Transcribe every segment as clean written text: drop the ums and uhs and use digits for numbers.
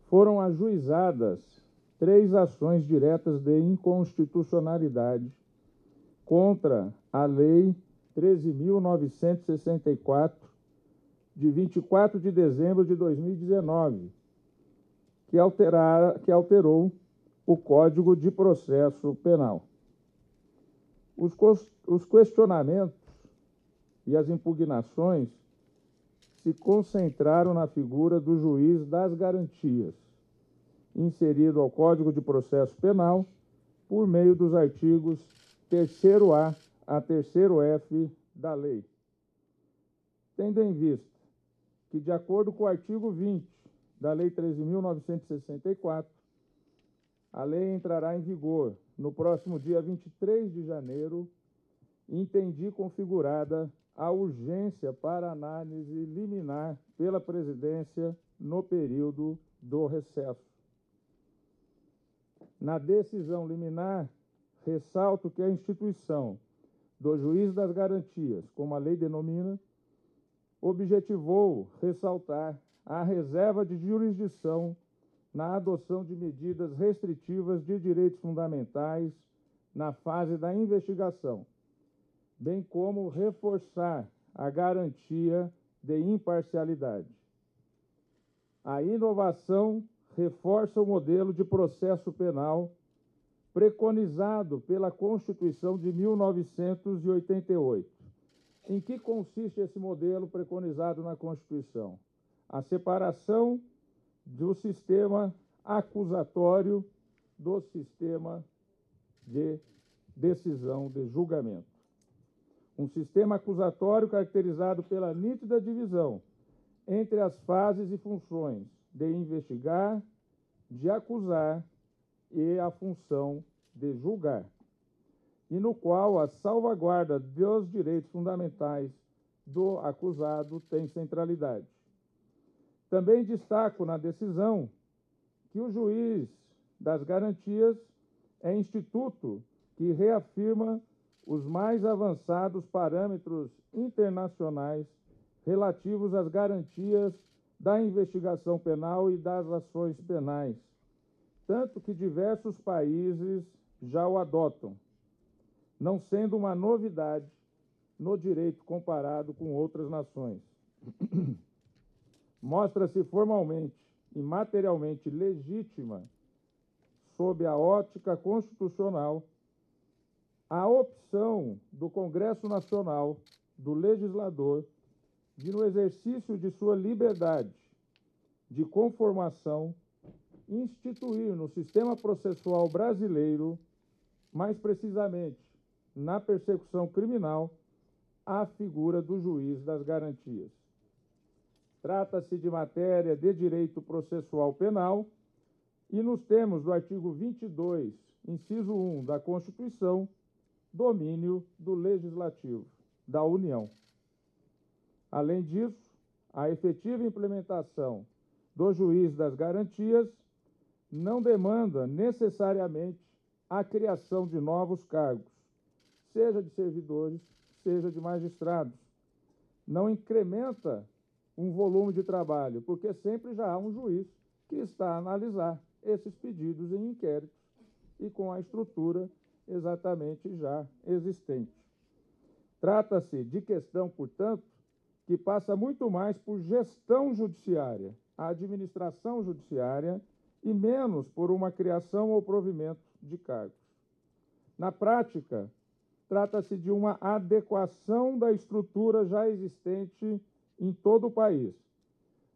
foram ajuizadas 3 ações diretas de inconstitucionalidade contra a Lei 13.964, de 24 de dezembro de 2019, que alterou o Código de Processo Penal. Os questionamentos e as impugnações se concentraram na figura do juiz das garantias, inserido ao Código de Processo Penal por meio dos artigos 3º-A a 3º-F da lei. Tendo em vista que, de acordo com o artigo 20 da Lei 13.964, a lei entrará em vigor no próximo dia 23 de janeiro, entendi configurada a urgência para análise liminar pela presidência no período do recesso. Na decisão liminar, ressalto que a instituição do juiz das garantias, como a lei denomina, objetivou ressaltar a reserva de jurisdição na adoção de medidas restritivas de direitos fundamentais na fase da investigação, bem como reforçar a garantia de imparcialidade. A inovação reforça o modelo de processo penal preconizado pela Constituição de 1988. Em que consiste esse modelo preconizado na Constituição? A separação do sistema acusatório do sistema de decisão de julgamento. Um sistema acusatório caracterizado pela nítida divisão entre as fases e funções de investigar, de acusar e a função de julgar, e no qual a salvaguarda dos direitos fundamentais do acusado tem centralidade. Também destaco na decisão que o juiz das garantias é instituto que reafirma os mais avançados parâmetros internacionais relativos às garantias da investigação penal e das ações penais, tanto que diversos países já o adotam, não sendo uma novidade no direito comparado com outras nações. Mostra-se formalmente e materialmente legítima, sob a ótica constitucional, a opção do Congresso Nacional, do legislador, de, no exercício de sua liberdade de conformação, instituir no sistema processual brasileiro, mais precisamente na persecução criminal, a figura do juiz das garantias. Trata-se de matéria de direito processual penal e, nos termos do artigo 22, inciso 1 da Constituição, domínio do Legislativo da União. Além disso, a efetiva implementação do juiz das garantias não demanda necessariamente a criação de novos cargos, seja de servidores, seja de magistrados. Não incrementa um volume de trabalho, porque sempre já há um juiz que está a analisar esses pedidos em inquéritos e com a estrutura exatamente já existente. Trata-se de questão, portanto, que passa muito mais por gestão judiciária, administração judiciária, e menos por uma criação ou provimento de cargos. Na prática, trata-se de uma adequação da estrutura já existente em todo o país,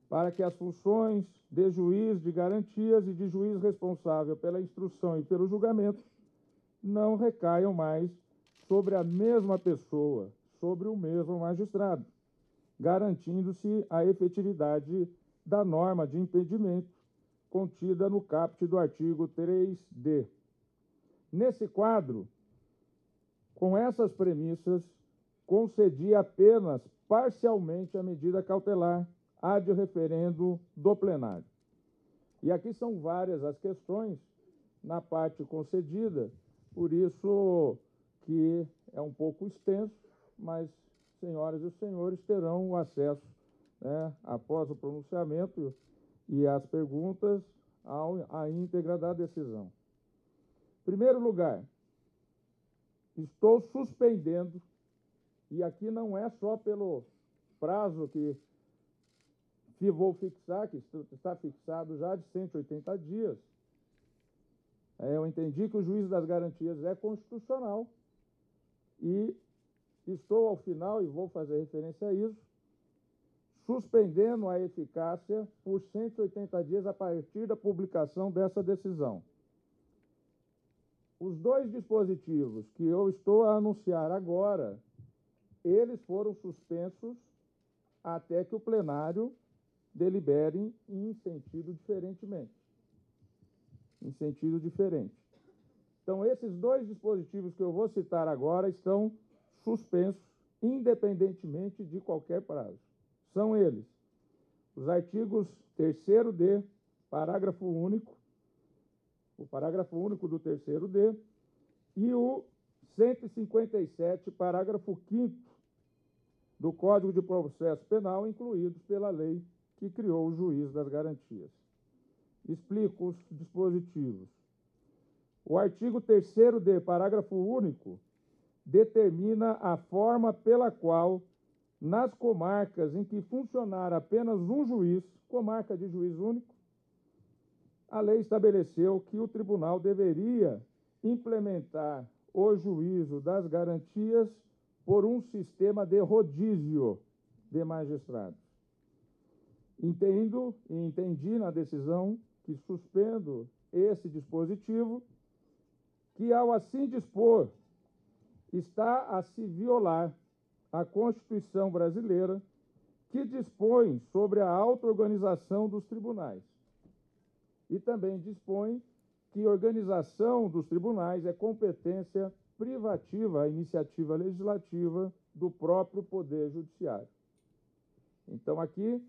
para que as funções de juiz de garantias e de juiz responsável pela instrução e pelo julgamento não recaiam mais sobre a mesma pessoa, sobre o mesmo magistrado, garantindo-se a efetividade da norma de impedimento contida no caput do artigo 3D. Nesse quadro, com essas premissas, concedi apenas parcialmente a medida cautelar ad referendo do plenário. E aqui são várias as questões na parte concedida, por isso que é um pouco extenso, mas senhoras e senhores terão o acesso, após o pronunciamento e às perguntas à íntegra da decisão. Em primeiro lugar, estou suspendendo, e aqui não é só pelo prazo que vou fixar, que está fixado já de 180 dias. Eu entendi que o juízo das garantias é constitucional e estou, ao final, e vou fazer referência a isso, suspendendo a eficácia por 180 dias a partir da publicação dessa decisão. Os dois dispositivos que eu estou a anunciar agora, eles foram suspensos até que o plenário delibere em sentido diferente. Então, esses dois dispositivos que eu vou citar agora estão suspensos, independentemente de qualquer prazo. São eles: os artigos 3º-D, parágrafo único, o parágrafo único do 3º-D, e o 157, parágrafo 5º do Código de Processo Penal, incluídos pela lei que criou o juízo das garantias. Explico os dispositivos. O artigo 3º-D, parágrafo único, determina a forma pela qual, nas comarcas em que funcionar apenas um juiz, comarca de juiz único, a lei estabeleceu que o tribunal deveria implementar o juízo das garantias por um sistema de rodízio de magistrados. Entendi na decisão que suspendo esse dispositivo, que ao assim dispor está a se violar a Constituição brasileira, que dispõe sobre a auto-organização dos tribunais. E também dispõe que a organização dos tribunais é competência privativa, a iniciativa legislativa do próprio Poder Judiciário. Então, aqui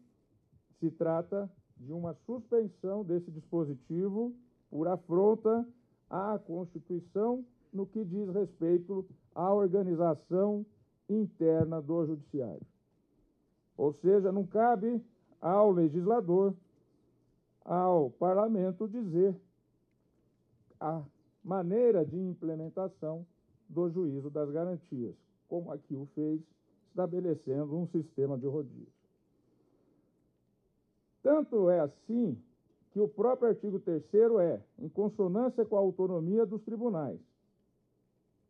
se trata de uma suspensão desse dispositivo por afronta à Constituição no que diz respeito à organização interna do Judiciário. Ou seja, não cabe ao legislador, ao parlamento, dizer a maneira de implementação do juízo das garantias, como aqui o fez, estabelecendo um sistema de rodízio. Tanto é assim que o próprio artigo 3º é, em consonância com a autonomia dos tribunais,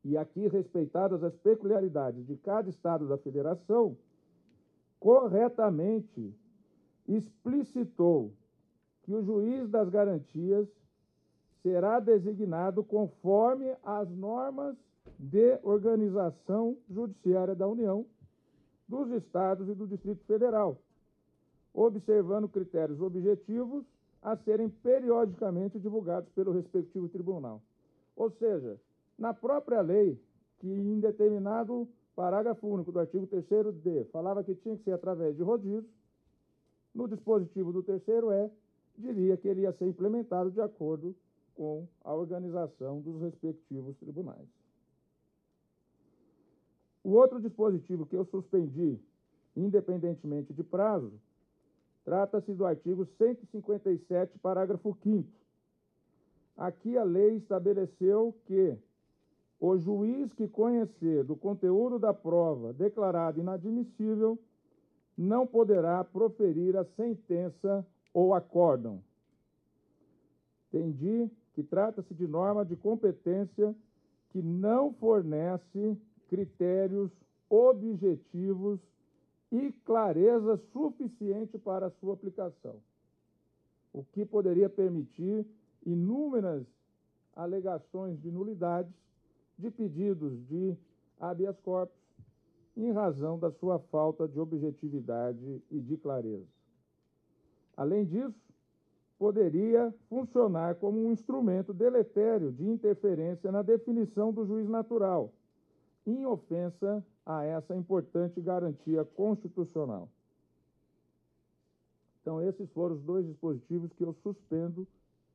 e aqui respeitadas as peculiaridades de cada estado da federação, corretamente explicitou que o juiz das garantias será designado conforme as normas de organização judiciária da União, dos estados e do Distrito Federal, observando critérios objetivos a serem periodicamente divulgados pelo respectivo tribunal. Ou seja, na própria lei, que em determinado parágrafo único do artigo 3º-D falava que tinha que ser através de rodízio, no dispositivo do 3º-E, diria que ele ia ser implementado de acordo com a organização dos respectivos tribunais. O outro dispositivo que eu suspendi, independentemente de prazo, trata-se do artigo 157, parágrafo 5º. Aqui a lei estabeleceu que o juiz que conhecer do conteúdo da prova declarada inadmissível não poderá proferir a sentença ou acórdão. Entendi que trata-se de norma de competência que não fornece critérios objetivos e clareza suficiente para a sua aplicação, o que poderia permitir inúmeras alegações de nulidades de pedidos de habeas corpus em razão da sua falta de objetividade e de clareza. Além disso, poderia funcionar como um instrumento deletério de interferência na definição do juiz natural, em ofensa a essa importante garantia constitucional. Então, esses foram os dois dispositivos que eu suspendo,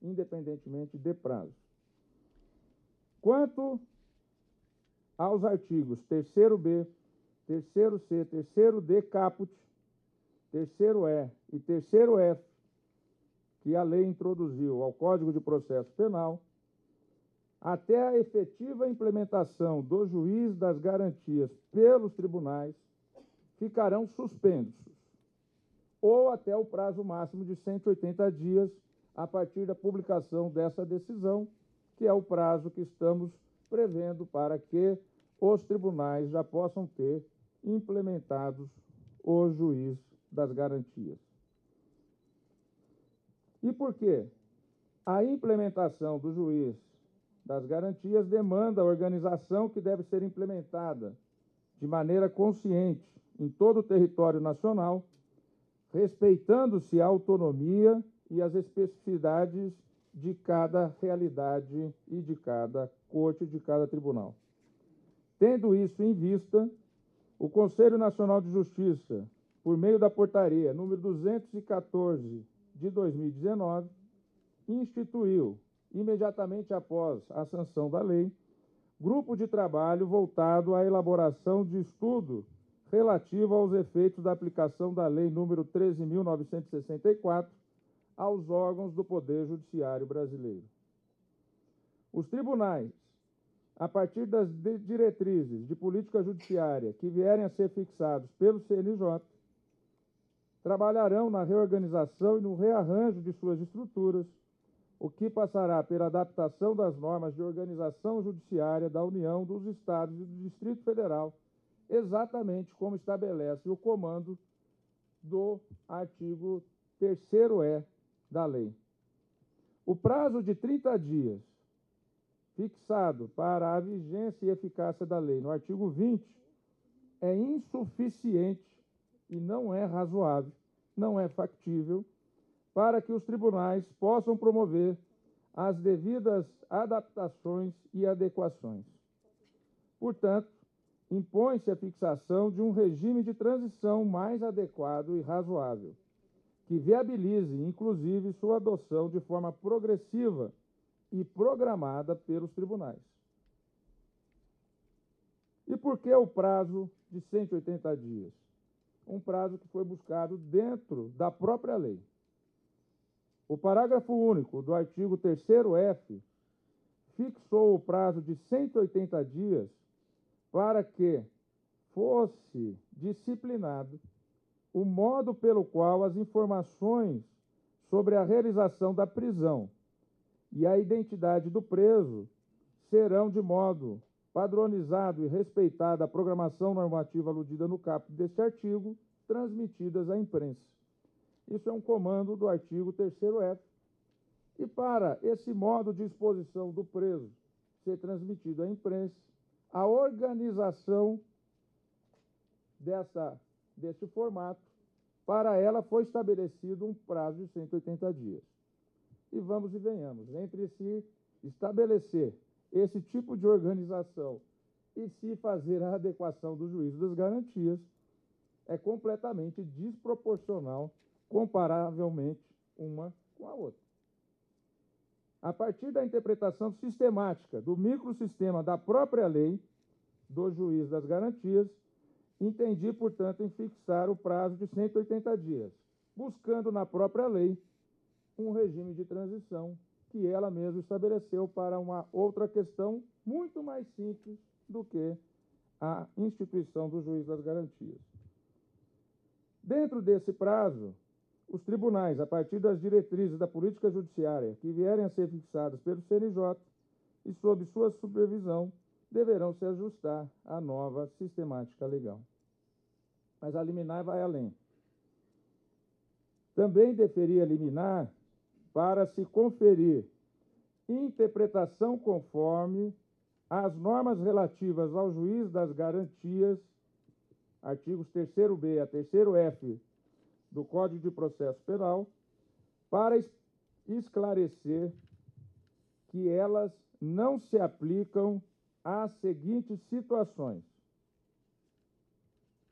independentemente de prazo. Quanto aos artigos 3º-B, 3º-C, 3º-D caput, 3º-E e 3º-F que a lei introduziu ao Código de Processo Penal, até a efetiva implementação do juiz das garantias pelos tribunais, ficarão suspensos, ou até o prazo máximo de 180 dias a partir da publicação dessa decisão, que é o prazo que estamos prevendo para que os tribunais já possam ter implementados o juiz das garantias. E por quê? A implementação do juiz das garantias demanda a organização que deve ser implementada de maneira consciente em todo o território nacional, respeitando-se a autonomia e as especificidades de cada realidade e de cada corte, de cada tribunal. Tendo isso em vista, o Conselho Nacional de Justiça, por meio da portaria número 214 de 2019, instituiu, imediatamente após a sanção da lei, grupo de trabalho voltado à elaboração de estudo relativo aos efeitos da aplicação da Lei número 13.964 aos órgãos do Poder Judiciário brasileiro. Os tribunais, a partir das diretrizes de política judiciária que vierem a ser fixados pelo CNJ, trabalharão na reorganização e no rearranjo de suas estruturas, o que passará pela adaptação das normas de organização judiciária da União, dos Estados e do Distrito Federal, exatamente como estabelece o comando do artigo 3º-E da lei. O prazo de 30 dias fixado para a vigência e eficácia da lei no artigo 20 é insuficiente e não é razoável, não é factível, para que os tribunais possam promover as devidas adaptações e adequações. Portanto, impõe-se a fixação de um regime de transição mais adequado e razoável, que viabilize, inclusive, sua adoção de forma progressiva e programada pelos tribunais. E por que o prazo de 180 dias? Um prazo que foi buscado dentro da própria lei. O parágrafo único do artigo 3º-F fixou o prazo de 180 dias para que fosse disciplinado o modo pelo qual as informações sobre a realização da prisão e a identidade do preso serão, de modo padronizado e respeitada a programação normativa aludida no caput deste artigo, transmitidas à imprensa. Isso é um comando do artigo 3º-F. E para esse modo de exposição do preso ser transmitido à imprensa, a organização deste formato, para ela foi estabelecido um prazo de 180 dias. E vamos e venhamos, entre se estabelecer esse tipo de organização e se fazer a adequação do juízo das garantias, é completamente desproporcional, comparavelmente, uma com a outra. A partir da interpretação sistemática do microsistema da própria lei do juiz das garantias, entendi, portanto, em fixar o prazo de 180 dias, buscando na própria lei um regime de transição que ela mesma estabeleceu para uma outra questão muito mais simples do que a instituição do juiz das garantias. Dentro desse prazo, os tribunais, a partir das diretrizes da política judiciária que vierem a ser fixadas pelo CNJ e sob sua supervisão, deverão se ajustar à nova sistemática legal. Mas a liminar vai além. Também deferia liminar para se conferir interpretação conforme as normas relativas ao juiz das garantias, artigos 3º-B a 3º-F do Código de Processo Penal, para esclarecer que elas não se aplicam às seguintes situações.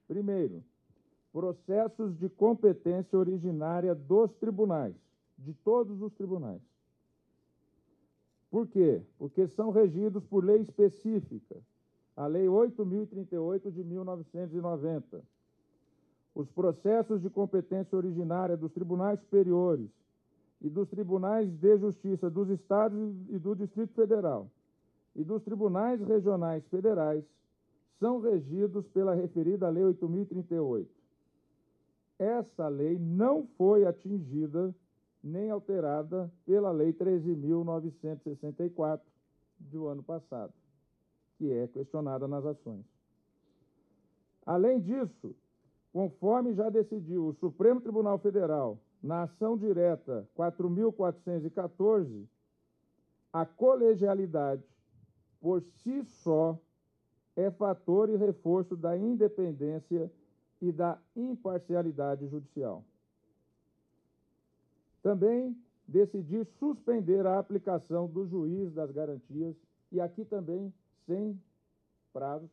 Primeiro, processos de competência originária dos tribunais, de todos os tribunais. Por quê? Porque são regidos por lei específica, a Lei 8.038 de 1990. Os processos de competência originária dos tribunais superiores e dos tribunais de justiça dos estados e do Distrito Federal e dos tribunais regionais federais são regidos pela referida Lei 8.038. Essa lei não foi atingida nem alterada pela Lei 13.964 do ano passado, que é questionada nas ações. Além disso, conforme já decidiu o Supremo Tribunal Federal na ação direta 4.414, a colegialidade, por si só, é fator e reforço da independência e da imparcialidade judicial. Também decidi suspender a aplicação do juiz das garantias, e aqui também sem prazo,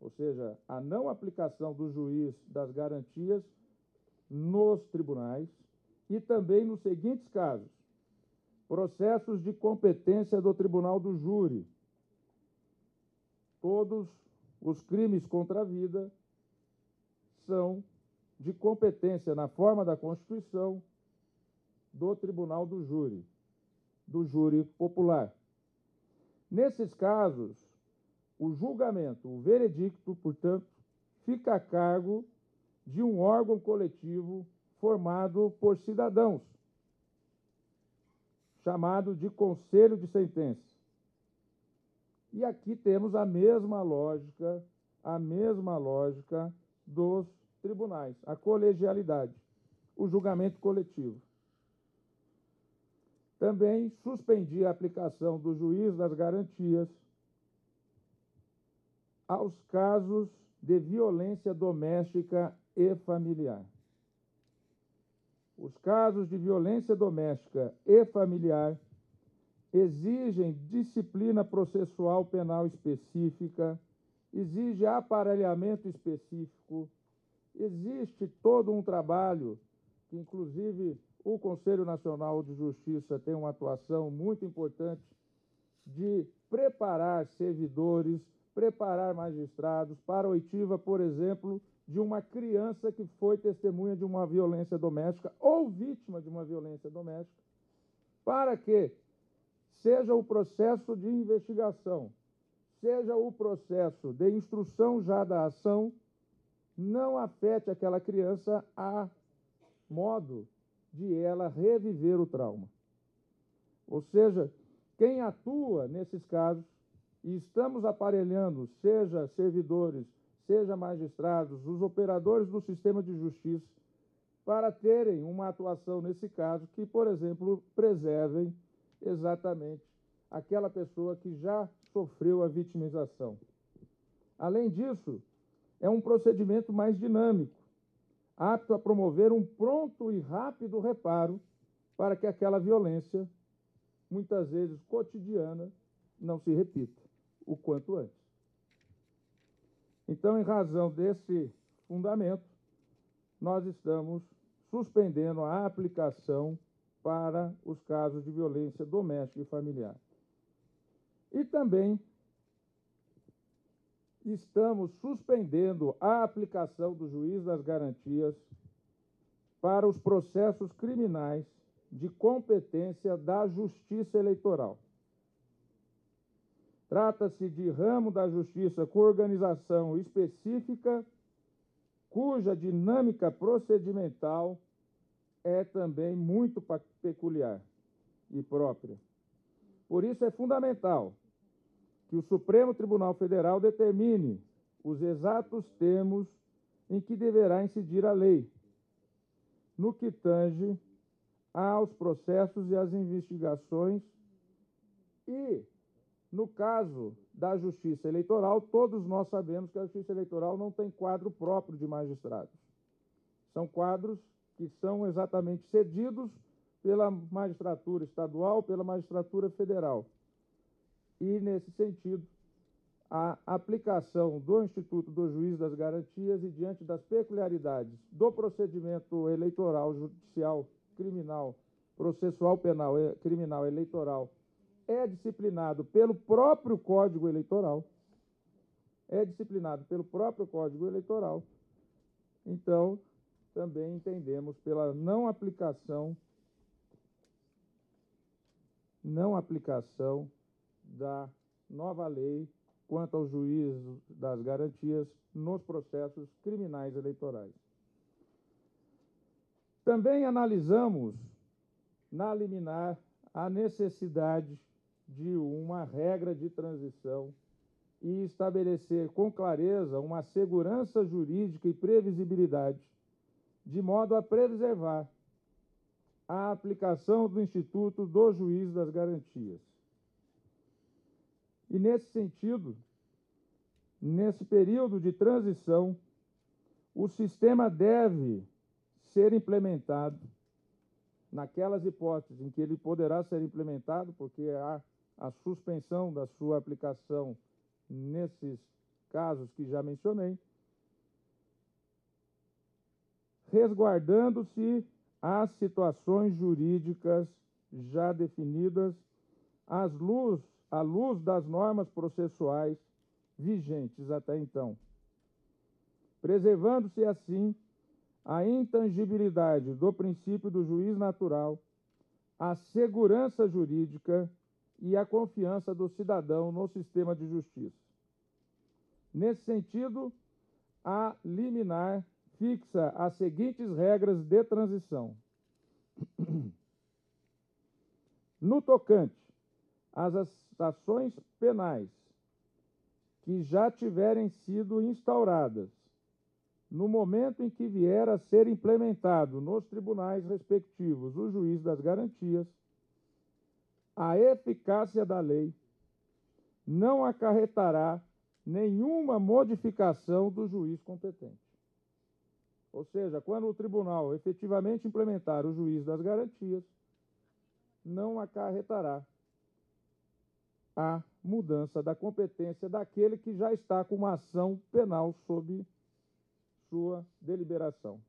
ou seja, a não aplicação do juiz das garantias nos tribunais, e também nos seguintes casos: processos de competência do Tribunal do Júri. Todos os crimes contra a vida são de competência na forma da Constituição do Tribunal do Júri Popular. Nesses casos, o julgamento, o veredicto, portanto, fica a cargo de um órgão coletivo formado por cidadãos, chamado de Conselho de Sentença. E aqui temos a mesma lógica dos tribunais, a colegialidade, o julgamento coletivo. Também suspendi a aplicação do juiz das garantias aos casos de violência doméstica e familiar. Os casos de violência doméstica e familiar exigem disciplina processual penal específica, exige aparelhamento específico, existe todo um trabalho que, inclusive, o Conselho Nacional de Justiça tem uma atuação muito importante de preparar servidores, preparar magistrados para a oitiva, por exemplo, de uma criança que foi testemunha de uma violência doméstica ou vítima de uma violência doméstica, para que seja o processo de investigação, seja o processo de instrução já da ação, não afete aquela criança a modo de ela reviver o trauma. Ou seja, quem atua nesses casos, e estamos aparelhando, seja servidores, seja magistrados, os operadores do sistema de justiça, para terem uma atuação nesse caso que, por exemplo, preservem exatamente aquela pessoa que já sofreu a vitimização. Além disso, é um procedimento mais dinâmico, apto a promover um pronto e rápido reparo para que aquela violência, muitas vezes cotidiana, não se repita o quanto antes. Então, em razão desse fundamento, nós estamos suspendendo a aplicação para os casos de violência doméstica e familiar. E também estamos suspendendo a aplicação do juiz das garantias para os processos criminais de competência da Justiça Eleitoral. Trata-se de ramo da Justiça com organização específica, cuja dinâmica procedimental é também muito peculiar e própria. Por isso é fundamental que o Supremo Tribunal Federal determine os exatos termos em que deverá incidir a lei, no que tange aos processos e às investigações e, no caso da Justiça Eleitoral, todos nós sabemos que a Justiça Eleitoral não tem quadro próprio de magistrados. São quadros que são exatamente cedidos pela magistratura estadual, pela magistratura federal. E, nesse sentido, a aplicação do Instituto do Juiz das Garantias e diante das peculiaridades do procedimento eleitoral, judicial, criminal, processual penal, criminal, eleitoral, é disciplinado pelo próprio Código Eleitoral, então, também entendemos pela não aplicação não aplicação da nova lei quanto ao juiz das garantias nos processos criminais eleitorais. Também analisamos, na liminar, a necessidade de uma regra de transição e estabelecer com clareza uma segurança jurídica e previsibilidade, de modo a preservar a aplicação do Instituto do Juiz das Garantias. E, nesse sentido, nesse período de transição, o sistema deve ser implementado naquelas hipóteses em que ele poderá ser implementado, porque há a suspensão da sua aplicação nesses casos que já mencionei, resguardando-se as situações jurídicas já definidas à luz das normas processuais vigentes até então, preservando-se assim a intangibilidade do princípio do juiz natural, a segurança jurídica e a confiança do cidadão no sistema de justiça. Nesse sentido, a liminar fixa as seguintes regras de transição. No tocante às ações penais que já tiverem sido instauradas no momento em que vier a ser implementado nos tribunais respectivos o juiz das garantias, a eficácia da lei não acarretará nenhuma modificação do juiz competente. Ou seja, quando o tribunal efetivamente implementar o juiz das garantias, não acarretará a mudança da competência daquele que já está com uma ação penal sob sua deliberação.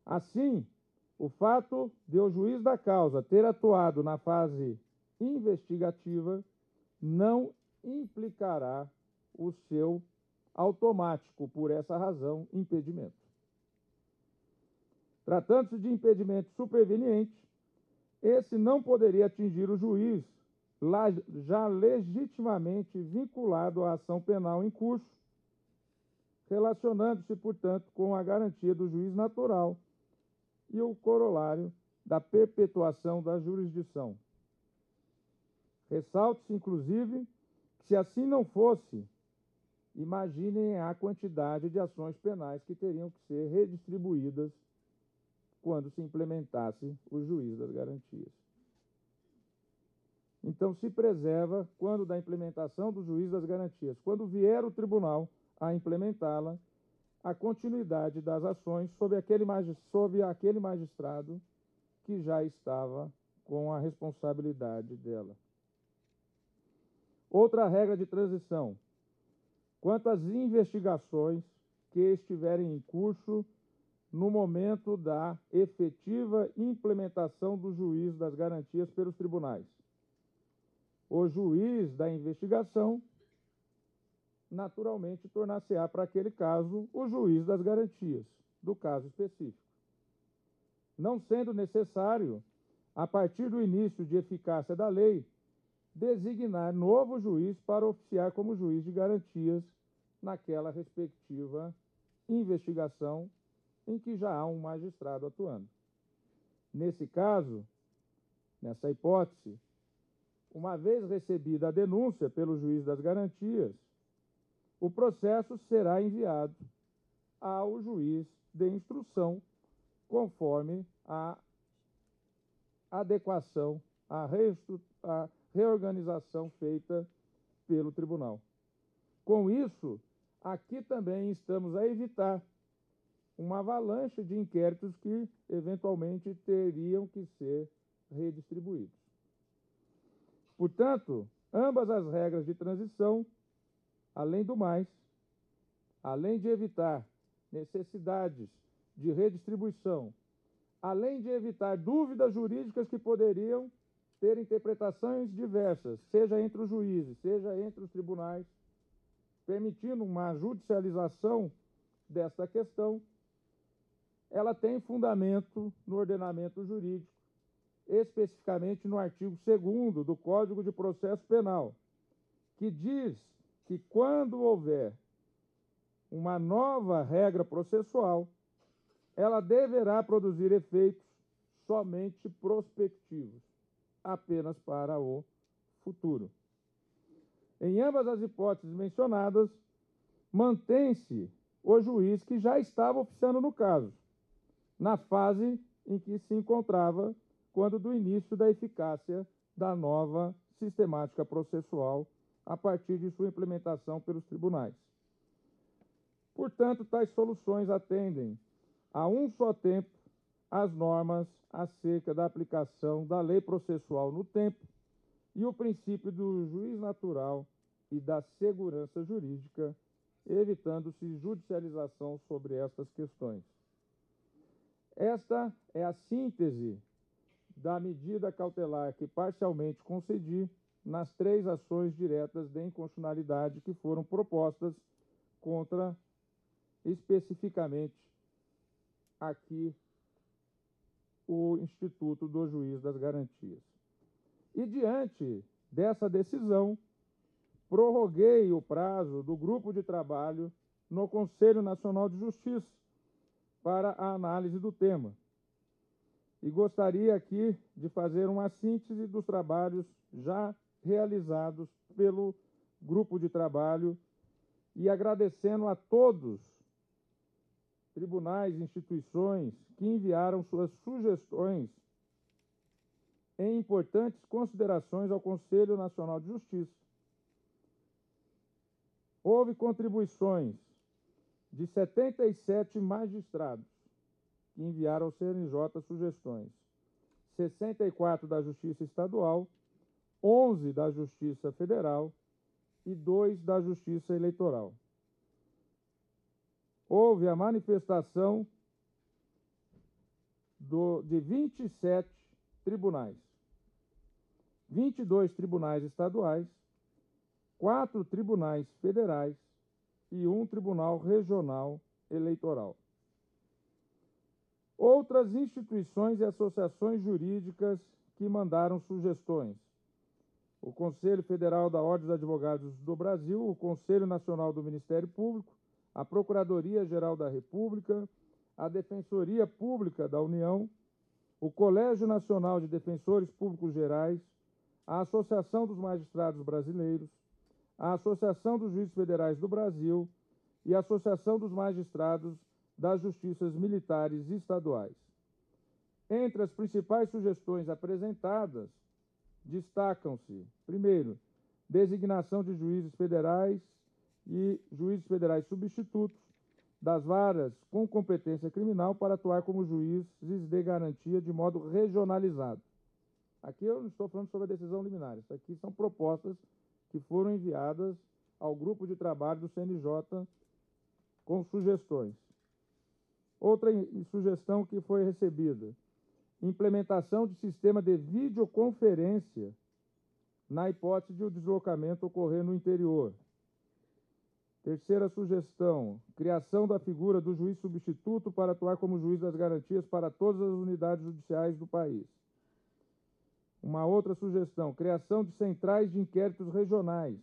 Assim, o fato de o juiz da causa ter atuado na fase investigativa não implicará o seu automático, por essa razão, impedimento. Tratando-se de impedimento superveniente, esse não poderia atingir o juiz já legitimamente vinculado à ação penal em curso, relacionando-se, portanto, com a garantia do juiz natural e o corolário da perpetuação da jurisdição. Ressalte-se, inclusive, que se assim não fosse, imaginem a quantidade de ações penais que teriam que ser redistribuídas quando se implementasse o juiz das garantias. Então, se preserva, quando da implementação do juiz das garantias, quando vier o tribunal a implementá-la, a continuidade das ações sob aquele magistrado que já estava com a responsabilidade dela. Outra regra de transição: quanto às investigações que estiverem em curso no momento da efetiva implementação do juiz das garantias pelos tribunais. O juiz da investigação, naturalmente, tornar-se-á para aquele caso o juiz das garantias, do caso específico. Não sendo necessário, a partir do início de eficácia da lei, designar novo juiz para oficiar como juiz de garantias naquela respectiva investigação em que já há um magistrado atuando. Nesse caso, nessa hipótese, uma vez recebida a denúncia pelo juiz das garantias, o processo será enviado ao juiz de instrução, conforme a adequação, a reorganização feita pelo tribunal. Com isso, aqui também estamos a evitar uma avalanche de inquéritos que, eventualmente, teriam que ser redistribuídos. Portanto, ambas as regras de transição, além do mais, além de evitar necessidades de redistribuição, além de evitar dúvidas jurídicas que poderiam ter interpretações diversas, seja entre os juízes, seja entre os tribunais, permitindo uma judicialização desta questão, ela tem fundamento no ordenamento jurídico especificamente no artigo 2º do Código de Processo Penal, que diz que quando houver uma nova regra processual, ela deverá produzir efeitos somente prospectivos, apenas para o futuro. Em ambas as hipóteses mencionadas, mantém-se o juiz que já estava oficiando no caso, na fase em que se encontrava quando do início da eficácia da nova sistemática processual a partir de sua implementação pelos tribunais. Portanto, tais soluções atendem a um só tempo as normas acerca da aplicação da lei processual no tempo e o princípio do juiz natural e da segurança jurídica, evitando-se judicialização sobre estas questões. Esta é a síntese da medida cautelar que parcialmente concedi nas 3 ações diretas de inconstitucionalidade que foram propostas contra, especificamente, aqui, o Instituto do Juiz das Garantias. E, diante dessa decisão, prorroguei o prazo do grupo de trabalho no Conselho Nacional de Justiça para a análise do tema. E gostaria aqui de fazer uma síntese dos trabalhos já realizados pelo grupo de trabalho e agradecendo a todos, tribunais e instituições, que enviaram suas sugestões em importantes considerações ao Conselho Nacional de Justiça. Houve contribuições de 77 magistrados que enviaram ao CNJ sugestões, 64 da Justiça Estadual, 11 da Justiça Federal e 2 da Justiça Eleitoral. Houve a manifestação de 27 tribunais, 22 tribunais estaduais, 4 tribunais federais e 1 tribunal regional eleitoral. Outras instituições e associações jurídicas que mandaram sugestões: o Conselho Federal da Ordem dos Advogados do Brasil, o Conselho Nacional do Ministério Público, a Procuradoria-Geral da República, a Defensoria Pública da União, o Colégio Nacional de Defensores Públicos Gerais, a Associação dos Magistrados Brasileiros, a Associação dos Juízes Federais do Brasil e a Associação dos Magistrados das Justiças Militares Estaduais. Entre as principais sugestões apresentadas, destacam-se, primeiro, designação de juízes federais e juízes federais substitutos das varas com competência criminal para atuar como juízes de garantia de modo regionalizado. Aqui eu não estou falando sobre a decisão liminar, isso aqui são propostas que foram enviadas ao grupo de trabalho do CNJ com sugestões. Outra sugestão que foi recebida: implementação de sistema de videoconferência na hipótese de o deslocamento ocorrer no interior. Terceira sugestão: criação da figura do juiz substituto para atuar como juiz das garantias para todas as unidades judiciais do país. Uma outra sugestão: criação de centrais de inquéritos regionais,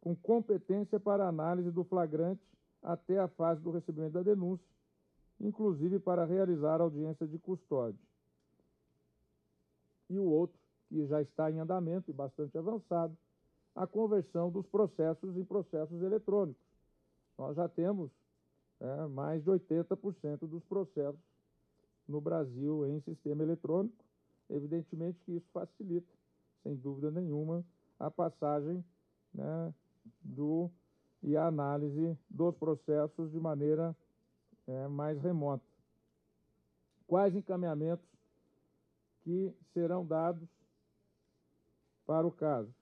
com competência para análise do flagrante até a fase do recebimento da denúncia, inclusive para realizar audiência de custódia. E o outro, que já está em andamento e bastante avançado, a conversão dos processos em processos eletrônicos. Nós já temos mais de 80% dos processos no Brasil em sistema eletrônico. Evidentemente que isso facilita, sem dúvida nenhuma, a passagem e a análise dos processos de maneira mais remota. Quais encaminhamentos que serão dados para o caso?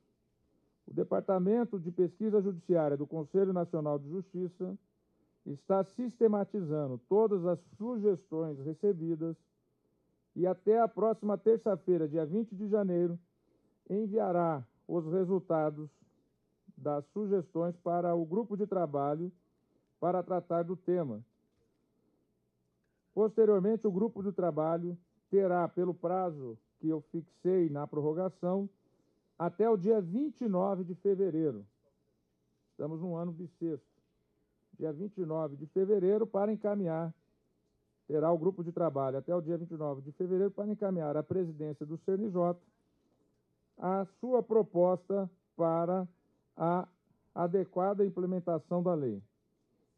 O Departamento de Pesquisa Judiciária do Conselho Nacional de Justiça está sistematizando todas as sugestões recebidas e até a próxima terça-feira, dia 20 de janeiro, enviará os resultados das sugestões para o grupo de trabalho para tratar do tema. Posteriormente, o grupo de trabalho terá, pelo prazo que eu fixei na prorrogação, até o dia 29 de fevereiro. Estamos num ano bissexto. Dia 29 de fevereiro para encaminhar, terá o grupo de trabalho até o dia 29 de fevereiro para encaminhar à presidência do CNJ a sua proposta para a adequada implementação da lei.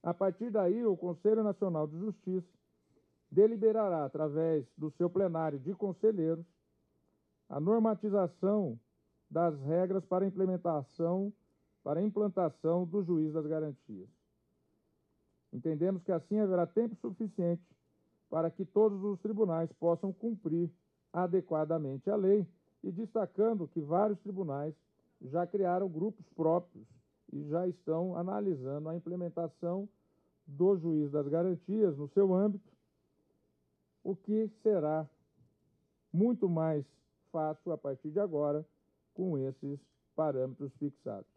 A partir daí, o Conselho Nacional de Justiça deliberará, através do seu plenário de conselheiros, a normatização das regras para a implantação do juiz das garantias. Entendemos que assim haverá tempo suficiente para que todos os tribunais possam cumprir adequadamente a lei, e destacando que vários tribunais já criaram grupos próprios e já estão analisando a implementação do juiz das garantias no seu âmbito, o que será muito mais fácil a partir de agora com esses parâmetros fixados.